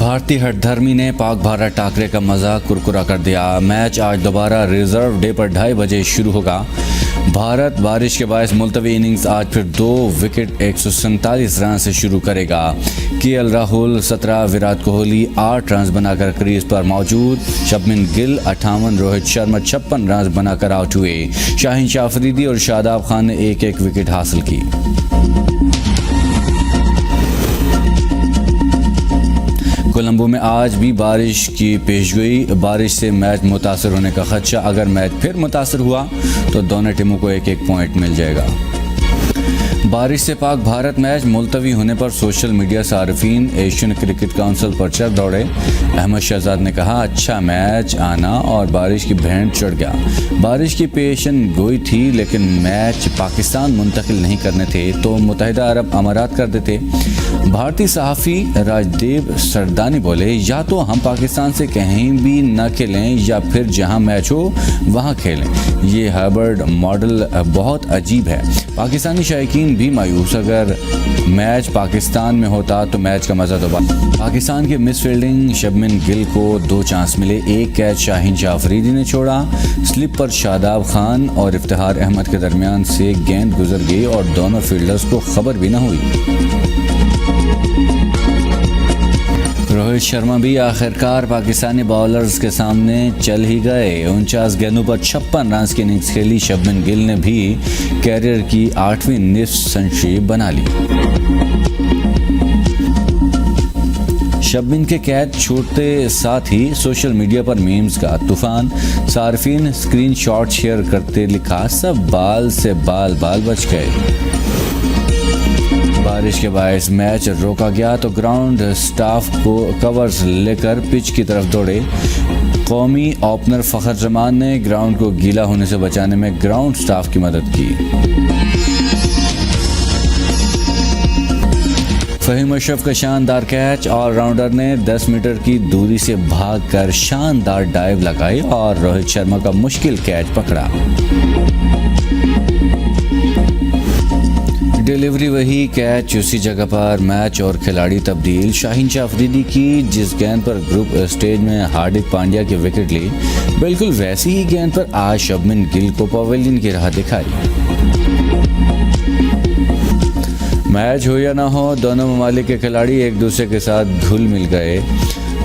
भारतीय हठधर्मी ने पाक भारत टाकरे का मजाक कुरकुरा कर दिया। मैच आज दोबारा रिजर्व डे पर 2:30 बजे शुरू होगा। भारत बारिश के बायस मुलतवी इनिंग्स आज फिर 2 विकेट 147 रन से शुरू करेगा। केएल राहुल 17, विराट कोहली 8 रन बनाकर क्रीज पर मौजूद। शुभमन गिल 58, रोहित शर्मा 56 रन बनाकर आउट हुए। शाहीन शाह अफरीदी और शादाब खान ने एक एक विकेट हासिल की। कोलंबो में आज भी बारिश की पेशगोई। बारिश से मैच मुतासर होने का खदशा। अगर मैच फिर मुतासर हुआ तो दोनों टीमों को एक एक पॉइंट मिल जाएगा। बारिश से पाक भारत मैच मुलतवी होने पर सोशल मीडिया सार्फिन एशियन क्रिकेट काउंसिल पर चढ़ दौड़े। अहमद शहजाद ने कहा, अच्छा मैच आना और बारिश की भेंट चढ़ गया। बारिश की पेशन गोई थी लेकिन मैच पाकिस्तान मुंतकिल नहीं करने थे तो मुत्तहिदा अरब अमारात कर देते। भारतीय सहाफ़ी राजदेव सरदानी बोले, या तो हम पाकिस्तान से कहीं भी न खेलें या फिर जहां मैच हो वहां खेलें। ये हार्वर्ड मॉडल बहुत अजीब है। पाकिस्तानी शायकीन भी मायूस। अगर मैच पाकिस्तान में होता तो मैच का मजा दोबारा। पाकिस्तान के मिस फील्डिंग। शुभमन गिल को 2 चांस मिले। एक कैच शाहीन शाह अफरीदी ने छोड़ा। स्लिप पर शादाब खान और इफ्तिखार अहमद के दरमियान से गेंद गुजर गई और दोनों फील्डर्स को खबर भी न हुई। रोहित शर्मा भी आखिरकार पाकिस्तानी बॉलर्स के सामने चल ही गए। 49 गेंदों पर 56 रन की इनिंग्स खेली। शुभमन गिल ने भी कैरियर की 8वीं निस्फ सेंचुरी बना ली। शुभमन के कैच छोड़ते साथ ही सोशल मीडिया पर मीम्स का तूफान। सार्फिन स्क्रीनशॉट शेयर करते लिखा, सब बाल से बाल बच गए। बारिश के बायस मैच रोका गया तो ग्राउंड स्टाफ को कवर्स लेकर पिच की तरफ दौड़े। कौमी ओपनर फ़खर जमान ने ग्राउंड को गीला होने से बचाने में ग्राउंड स्टाफ की मदद की। फहीम अशरफ का शानदार कैच। ऑलराउंडर ने 10 मीटर की दूरी से भागकर शानदार डाइव लगाई और रोहित शर्मा का मुश्किल कैच पकड़ा। डिलीवरी वही, कैच उसी जगह पर, मैच और खिलाड़ी तब्दील। शाहीन शाह अफरीदी की जिस गेंद पर ग्रुप स्टेज में हार्दिक पांड्या की विकेट ली, बिल्कुल वैसी ही गेंद पर आज शुभमन गिल को पवेलियन की राह दिखाई। मैच हो या ना हो, दोनों ममालिक के खिलाड़ी एक दूसरे के साथ घुल मिल गए,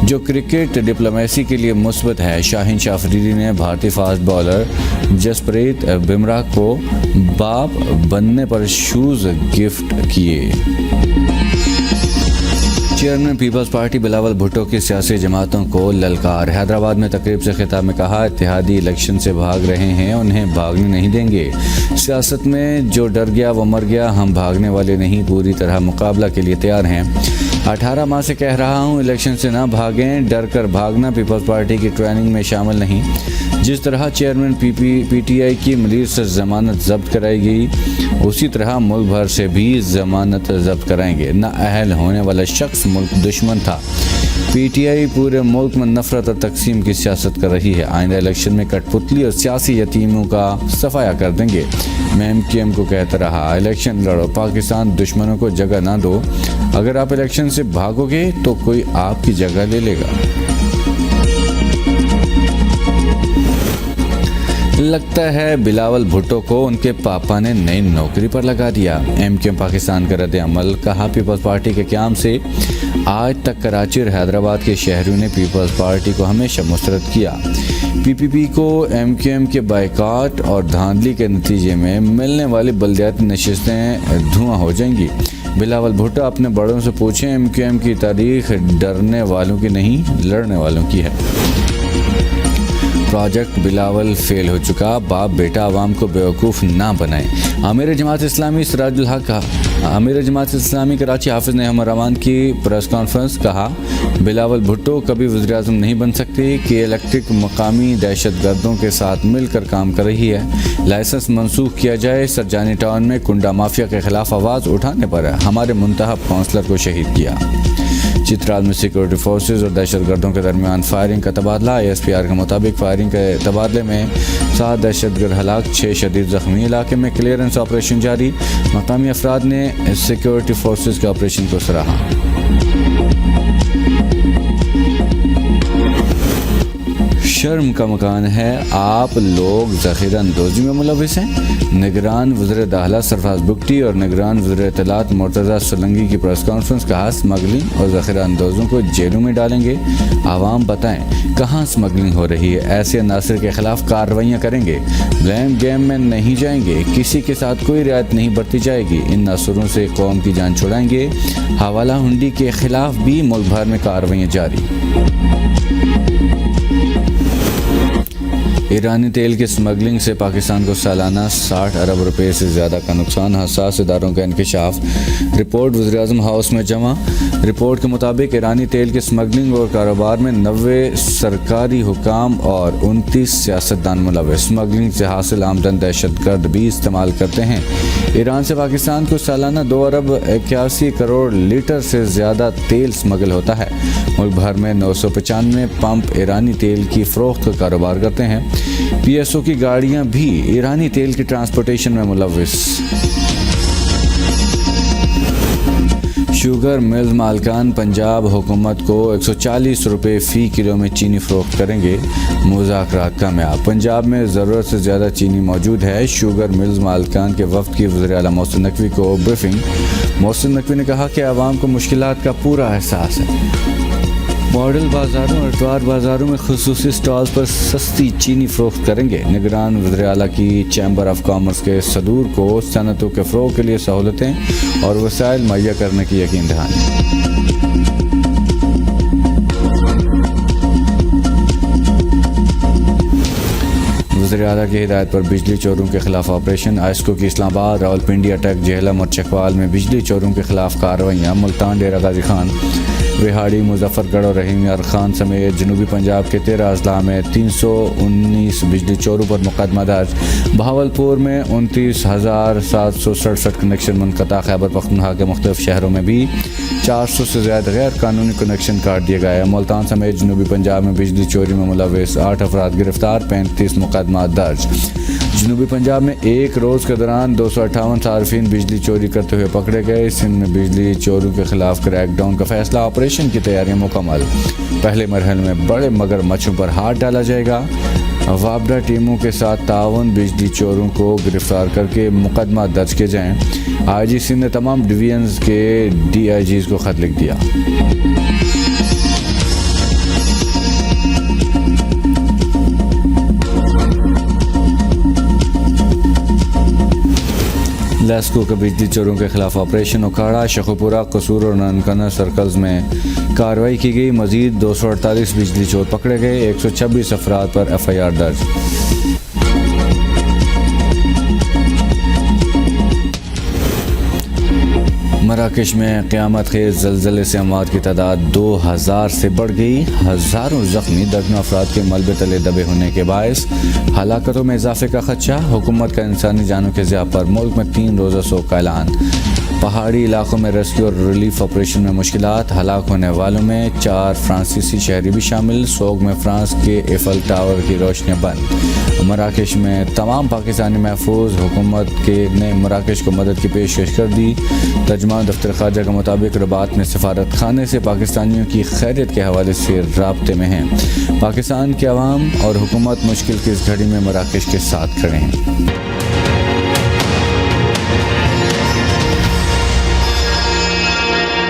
जो क्रिकेट डिप्लोमेसी के लिए मुस्बत है। शाहीन शाह अफरीदी ने भारतीय फास्ट बॉलर जसप्रीत बुमराह को बाप बनने पर शूज गिफ्ट किए। Chairman Peoples Party Bilawal Bhutto की सियासी जमातों को ललकार। हैदराबाद में तकरीब से खिताब में कहा, इत्तेहादी इलेक्शन से भाग रहे हैं, उन्हें भागने नहीं देंगे। सियासत में जो डर गया वो मर गया। हम भागने वाले नहीं, पूरी तरह मुकाबला के लिए तैयार हैं। 18 माह से कह रहा हूं, इलेक्शन से ना भागें। डर कर भागना पीपल्स पार्टी की ट्रेनिंग में शामिल नहीं। जिस तरह चेयरमैन पीटीआई की मलीर से जमानत जब्त कराई गई, उसी तरह मुल्क भर से भी जमानत जब्त कराएंगे। नाअहल होने वाला शख्स मुल्क दुश्मन था। पीटीआई पूरे मुल्क में नफरत और तकसीम की सियासत कर रही है। आइंदा इलेक्शन में कठपुतली और सियासी यतीमों का सफाया कर देंगे। मैं एमकेएम को कहता रहा, इलेक्शन लड़ो, पाकिस्तान दुश्मनों को जगह ना दो। अगर आप इलेक्शन से भागोगे तो कोई आपकी जगह ले लेगा। लगता है बिलावल भुट्टो को उनके पापा ने नई नौकरी पर लगा दिया। एमकेएम पाकिस्तान का रद्द अमल। कहा, पीपल्स पार्टी के क़याम से आज तक कराची और हैदराबाद के शहरियों ने पीपल्स पार्टी को हमेशा मुस्तरद किया। पीपीपी को एमकेएम के बाइकाट और धांधली के नतीजे में मिलने वाली बल्दियाती नशिस्तें धुआं हो जाएंगी। बिलावल भुट्टो अपने बड़ों से पूछें, एमकेएम की तारीख डरने वालों की नहीं, लड़ने वालों की है। प्रोजेक्ट बिलावल फेल हो चुका। बाप बेटा आवाम को बेवकूफ़ ना बनाएं। आमिर जमात इस्लामी सिराजुल हक आमिर जमात इस्लामी कराची हाफिज़ ने अहमद रमान की प्रेस कॉन्फ्रेंस। कहा, बिलावल भुट्टो कभी वज़ीर-ए-आज़म नहीं बन सकती कि इलेक्ट्रिक मकामी दहशत गर्दों के साथ मिलकर काम कर रही है। लाइसेंस मनसूख किया जाए। सरजानी टाउन में कुंडा माफिया के खिलाफ आवाज़ उठाने पर हमारे मुंतखब काउंसलर को शहीद किया। चित्राल में सिक्योरिटी फोर्सेज और दहशतगर्दों के दरमियान फायरिंग का तबादला। ASPR के मुताबिक फायरिंग के तबादले में 7 दहशतगर्द हलाक, 6 शदीद जख्मी। इलाके में क्लियरेंस ऑपरेशन जारी। मकामी अफराद ने सिक्योरिटी फोर्सेज के ऑपरेशन को सराहा। शर्म का मकान है, आप लोग ज़ख़ीरा अंदोज़ी में मुलविस हैं। निगरान वज़ीर दाखिला सरफराज बुगटी और निगरान वज़ीर इत्तलात मुर्तज़ा सोलंकी की प्रेस कॉन्फ्रेंस, कहा स्मगलिंग और ज़ख़ीरा अंदोज़ों को जेलों में डालेंगे। आवाम बताएं कहाँ स्मगलिंग हो रही है, ऐसे अनासर के खिलाफ कार्रवाइयाँ करेंगे। ब्लेम गेम में नहीं जाएंगे, किसी के साथ कोई रियायत नहीं बरती जाएगी। इन नासरों से कौम की जान छुड़ाएंगे। हवाला हुंडी के खिलाफ भी मुल्क भर में कार्रवाइयाँ जारी। ईरानी तेल की स्मगलिंग से पाकिस्तान को सालाना 60 अरब रुपए से ज़्यादा का नुकसान, हसास इदारों का इंकशाफ। रिपोर्ट वज़ीर-ए-आज़म हाउस में जमा। रिपोर्ट के मुताबिक ईरानी तेल की स्मगलिंग और कारोबार में 90 सरकारी हुकाम और 29 सियासतदान मुलविस। स्मगलिंग से हासिल आमदन दहशतगर्द भी इस्तेमाल करते हैं। ईरान से पाकिस्तान को सालाना 2 अरब 81 करोड़ लीटर से ज़्यादा तेल स्मगल होता है। मुल्क भर में 995 पंप ईरानी तेल की फ़रोख्त का कारोबार करते हैं। PSO की गाड़ियां भी ईरानी तेल की ट्रांसपोर्टेशन में मुलविस। शुगर मिल्स मालकान पंजाब हुकूमत को 140 रुपये फ़ी किलो में चीनी फ़रोख्त करेंगे। मुज़ाकरात कामयाब, पंजाब में ज़रूरत से ज़्यादा चीनी मौजूद है। शुगर मिल्स मालकान के वफ़द की वज़ीर आला मोहसिन नकवी को ब्रीफिंग। मोहसिन नकवी ने कहा कि आवाम को मुश्किलात का पूरा एहसास है। मॉडल बाज़ारों और इतवार बाज़ारों में खुसूसी स्टॉल्स पर सस्ती चीनी फ़रोख्त करेंगे। निगरान वज़ीर आला की चैम्बर ऑफ कॉमर्स के सदूर को सनतों के फ़रोग़ के लिए सहूलतें और वसाइल मुहैया करने की यकीन दहानी। वज़ीर आला की हिदायत पर बिजली चोरों के खिलाफ ऑपरेशन। आइस्को की इस्लामाबाद, रावलपिंडी अटक, जेहलम और चकवाल में बिजली चोरों के खिलाफ कार्रवाइयाँ। मुल्तान, डेरा गाजी खान, रिहाड़ी, मुजफ्फरगढ़ और रहीम यार खान समेत जनूबी पंजाब के 13 अजला में 319 बिजली चोरों पर मुकदमा दर्ज। बहावलपुर में 29,767 कनेक्शन मुनक़ता। खैबर पख्तूनख्वा के मुख्तलिफ शहरों में भी 400 से ज़्यादा गैर कानूनी कनेक्शन काट दिए गए। मुल्तान समेत जनूबी पंजाब में बिजली चोरी में मुलविस 8 अफराद गिरफ्तार, 35 मुकदमा दर्ज। जनूबी पंजाब में एक रोज़ के दौरान 258 सार्फिन बिजली चोरी करते हुए पकड़े गए। सिंध में बिजली चोरों के खिलाफ क्रैकडाउन का फैसला। ऑपरेशन की तैयारियां मुकम्मल। पहले मरहले में बड़े मगरमच्छों पर हाथ डाला जाएगा। वापडा टीमों के साथ ताउन, बिजली चोरों को गिरफ्तार करके मुकदमा दर्ज किए जाएँ। IG सिंध ने तमाम डिवीजन्स के DIGs को खत लिख दिया। लेस्को के बिजली चोरों के खिलाफ ऑपरेशन उखाड़ा। शखुपुरा, कसूर और ननकाना सर्कल्स में कार्रवाई की गई। मजीद 248 बिजली चोर पकड़े गए। 126 अफराद पर FIR दर्ज। मराकश में क़यामत खेज़ ज़लज़ले से अमवात की तादाद 2000 से बढ़ गई। हज़ारों ज़ख्मी, दर्जनों अफराद के मलबे तले दबे होने के बायस हलाकतों में इजाफे का खदशा। हुकूमत का इंसानी जानों के ज़िया पर मुल्क में 3 रोज़ा शोक का ऐलान। पहाड़ी इलाकों में रेस्क्यू और रिलीफ ऑपरेशन में मुश्किलात। हलाक होने वालों में 4 फ्रांसीसी शहरी भी शामिल। सोग में फ्रांस के एफल टावर की रोशनियाँ बंद। मराकश में तमाम पाकिस्तानी महफूज। हुकूमत ने मराकश को मदद की पेशकश कर दी। तर्जुमान दफ्तर ख़ारजा के मुताबिक रबात में सफारत खाने से पाकिस्तानियों की खैरियत के हवाले से राब्ते में हैं। पाकिस्तान के अवाम और हुकूमत मुश्किल की इस घड़ी में मराकश के साथ खड़े हैं।